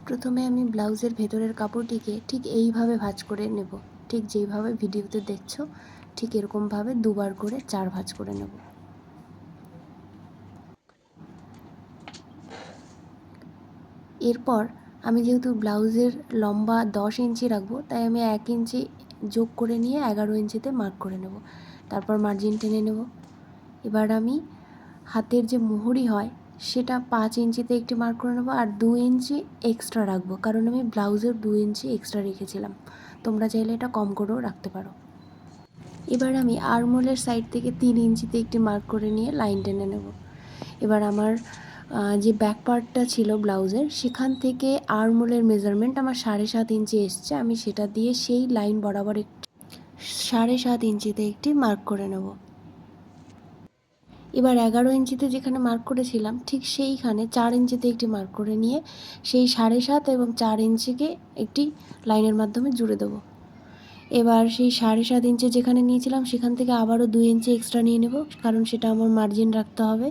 প্রথমে আমি ব্লাউজের ভেতরের কাপড়টিকে ঠিক এইভাবে ভাঁজ করে নেব, ঠিক যেইভাবে ভিডিওতে দেখছো ঠিক এরকমভাবে দুবার করে 4 ভাঁজ করে নেব। এরপর আমি যেহেতু ব্লাউজের লম্বা 10 ইঞ্চি রাখবো, তাই আমি 1 ইঞ্চি যোগ করে নিয়ে 11 ইঞ্চিতে মার্ক করে নেব। তারপর মার্জিন টেনে নেব। এবার আমি হাতের যে মুহুরি হয় সেটা 5 ইঞ্চিতে একটি মার্ক করে নেব, আর 2 ইঞ্চি এক্সট্রা রাখবো, কারণ আমি ব্লাউজের 2 ইঞ্চি এক্সট্রা রেখেছিলাম। তোমরা চাইলে এটা কম করেও রাখতে পারো। এবার আমি আর্মহোলের সাইড থেকে 3 ইঞ্চিতে একটি মার্ক করে নিয়ে লাইন টেনে নেব। এবার আমার যে ব্যাক পার্টটা ছিল ব্লাউজের, সেখান থেকে আর্মহোলের মেজারমেন্ট আমার 7.5 ইঞ্চি এসছে। আমি সেটা দিয়ে সেই লাইন বরাবর 7.5 ইঞ্চিতে একটি মার্ক করে নেব। এবার 11 ইঞ্চিতে যেখানে মার্ক করেছিলাম ঠিক সেইখানে 4 ইঞ্চিতে একটি মার্ক করে নিয়ে সেই 7.5 এবং 4 ইঞ্চিকে একটি লাইনের মাধ্যমে জুড়ে দেবো। এবার সেই 7.5 ইঞ্চি যেখানে নিয়েছিলাম সেখান থেকে আবারও 2 ইঞ্চি এক্সট্রা নিয়ে নেব, কারণ সেটা আমার মার্জিন রাখতে হবে।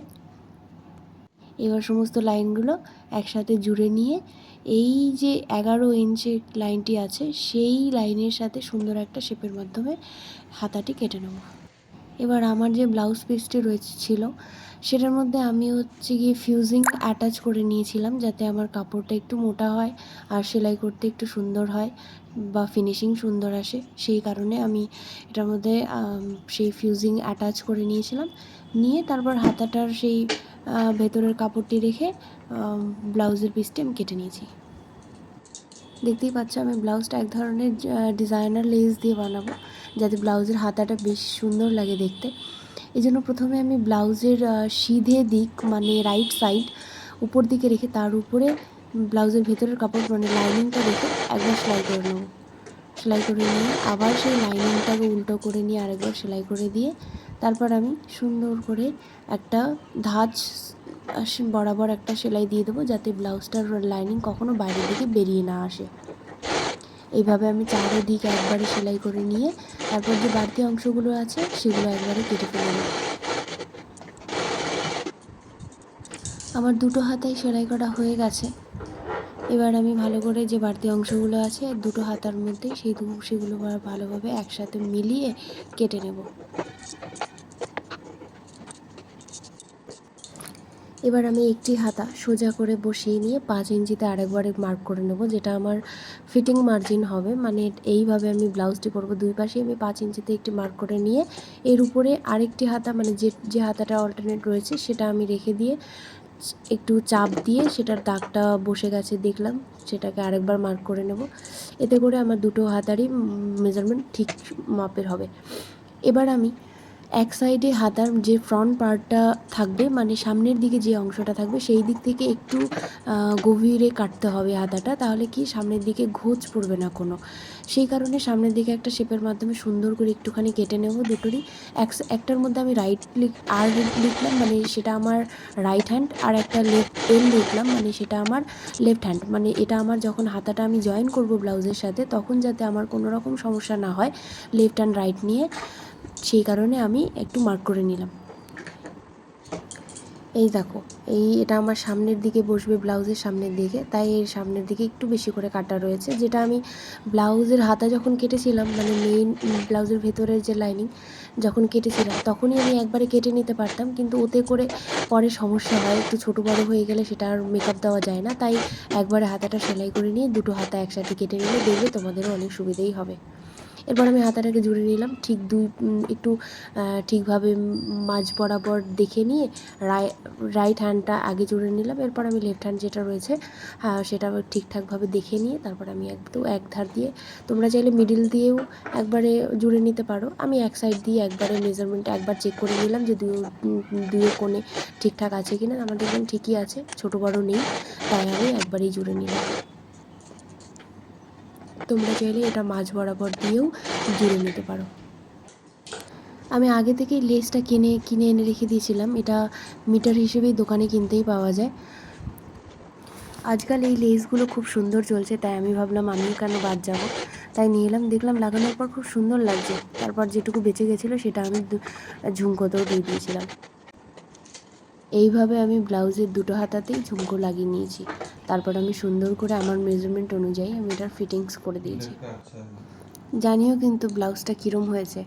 এবার সমস্ত লাইনগুলো একসাথে জুড়ে নিয়ে এই যে 11 ইঞ্চির লাইনটি আছে সেই লাইনের সাথে সুন্দর একটা শেপের মাধ্যমে হাতাটি কেটে নেব। এবার আমার যে ব্লাউজ পিসটি ছিল সেটার মধ্যে আমি গিয়ে ফিউজিং অ্যাটাচ করে নিয়েছিলাম, যাতে আমার কাপড়টা একটু মোটা হয় আর সেলাই করতে একটু সুন্দর হয় বা ফিনিশিং সুন্দর আসে। সেই কারণে আমি এটার মধ্যে সেই ফিউজিং অ্যাটাচ করে নিয়েছিলাম। নিয়ে তারপর হাতাটার সেই ভেতরের কাপড়টি রেখে ব্লাউজের পিসটি আমি কেটে নিয়েছি। দেখতেই পাচ্ছ আমি ব্লাউজটা এক ধরনের ডিজাইনার লেস দিয়ে বানাবো, যাতে ব্লাউজের হাতাটা বেশ সুন্দর লাগে দেখতে। এই জন্য প্রথমে আমি ব্লাউজের সিধে দিক মানে রাইট সাইড উপর দিকে রেখে তার উপরে ব্লাউজের ভেতরের কাপড় মানে লাইনিংটা রেখে একবার সেলাই করে নেব। সেলাই করে নিয়ে আবার সেই লাইনিংটাকে উল্টো করে নিয়ে আরেকবার সেলাই করে দিয়ে তারপর আমি সুন্দর করে একটা ধাঁচ বরাবর একটা সেলাই দিয়ে দেবো, যাতে ব্লাউজটার লাইনিং কখনো বাইরের দিকে বেরিয়ে না আসে। এইভাবে আমি চারিদিকে একবারে সেলাই করে নিয়ে তারপর যে বাড়তি অংশগুলো আছে সেগুলো একবারে কেটে ফেলে নেব। আমার দুটো হাতাই সেলাই করা হয়ে গেছে। এবার আমি ভালো করে যে বাড়তি অংশগুলো আছে দুটো হাতার মধ্যে সেগুলো ভালোভাবে একসাথে মিলিয়ে কেটে নেব। এবার আমি একটি হাতা সোজা করে বসিয়ে নিয়ে 5 ইঞ্চিতে আরেকবারে মার্ক করে নেব, যেটা আমার ফিটিং মার্জিন হবে। মানে এইভাবে আমি ব্লাউজটি করব, দুই পাশে আমি 5 ইঞ্চিতে একটি মার্ক করে নিয়ে এর উপরে আরেকটি হাতা মানে যে হাতাটা অল্টারনেট রয়েছে সেটা আমি রেখে দিয়ে একটু চাপ দিয়ে সেটার দাগটা বসে গেছে দেখলাম, সেটাকে আরেকবার মার্ক করে নেব। এতে করে আমার দুটো হাতারই মেজারমেন্ট ঠিক মাপের হবে। এবার আমি এক সাইডে হাতার যে ফ্রন্ট পার্টটা থাকবে মানে সামনের দিকে যে অংশটা থাকবে সেই দিক থেকে একটু গভীরে কাটতে হবে হাতাটা, তাহলে কি সামনের দিকে ঘোঁচ পড়বে না কোনো। সেই কারণে সামনের দিকে একটা শেপের মাধ্যমে সুন্দর করে একটুখানি কেটে নেব দুটোরই। একটার মধ্যে আমি আর লিখলাম মানে সেটা আমার রাইট হ্যান্ড, আর একটা এল লিখলাম মানে সেটা আমার লেফট হ্যান্ড। মানে এটা আমার যখন হাতাটা আমি জয়েন করব ব্লাউজের সাথে তখন যাতে আমার কোনো রকম সমস্যা না হয় লেফট অ্যান্ড রাইট নিয়ে, সেই কারণে আমি একটু মার্ক করে নিলাম। এই দেখো এটা আমার সামনের দিকে বসবে, ব্লাউজের সামনের দিকে, তাই এর সামনের দিকে একটু বেশি করে কাটা রয়েছে। যেটা আমি ব্লাউজের হাতা যখন কেটেছিলাম মানে মেইন ব্লাউজের ভেতরের যে লাইনিং যখন কেটেছিলাম তখনই আমি একবারে কেটে নিতে পারতাম, কিন্তু ওতে করে পরে সমস্যা হয়, একটু ছোটো বড়ো হয়ে গেলে সেটা আর মেকআপ দেওয়া যায় না। তাই একবারে হাতাটা সেলাই করে নিয়ে দুটো হাতা একসাথে কেটে নিলে দেখবে তোমাদেরও অনেক সুবিধেই হবে। এরপর আমি হাতাটাকে জুড়ে নিলাম ঠিক একটু ঠিকভাবে মাঝ বরাবর দেখে নিয়ে রাইট হ্যান্ডটা আগে জুড়ে নিলাম। এরপর আমি লেফট হ্যান্ড যেটা রয়েছে সেটা ঠিকঠাকভাবে দেখে নিয়ে তারপর আমি এক ধার দিয়ে, তোমরা চাইলে মিডিল দিয়েও একবারে জুড়ে নিতে পারো। আমি এক সাইড দিয়ে একবারে মেজারমেন্ট একবার চেক করে নিলাম যে দুই কোণে ঠিকঠাক আছে কিনা। আমার দেখলাম ঠিকই আছে, ছোটো বড়ো নেই, তাই আমি একবারেই জুড়ে নিলাম। তোমরা চাইলে এটা মাঝ বরাবর দিয়েও জুড়ে নিতে পারো। আমি আগে থেকেই লেসটা কিনে এনে রেখে দিয়েছিলাম, এটা মিটার হিসেবেই দোকানে কিনতেই পাওয়া যায়। আজকাল এই লেসগুলো খুব সুন্দর চলছে, তাই আমি ভাবলাম আমিও কেন বাদ যাব, তাই নিয়ে এলাম। দেখলাম লাগানোর পর খুব সুন্দর লাগছে। তারপর যেটুকু বেঁচে গেছিলো সেটা আমি ঝুমকোতেও দিয়ে দিয়েছিলাম। এইভাবে আমি ব্লাউজের দুটো হাতাতেই ঝুমকো লাগিয়ে নিয়েছি। তারপর আমি সুন্দর করে আমার মেজারমেন্ট অনুযায়ী আমি এটার ফিটিংস করে দিয়েছি। জানিও কিন্তু ব্লাউজটা কীরম হয়েছে।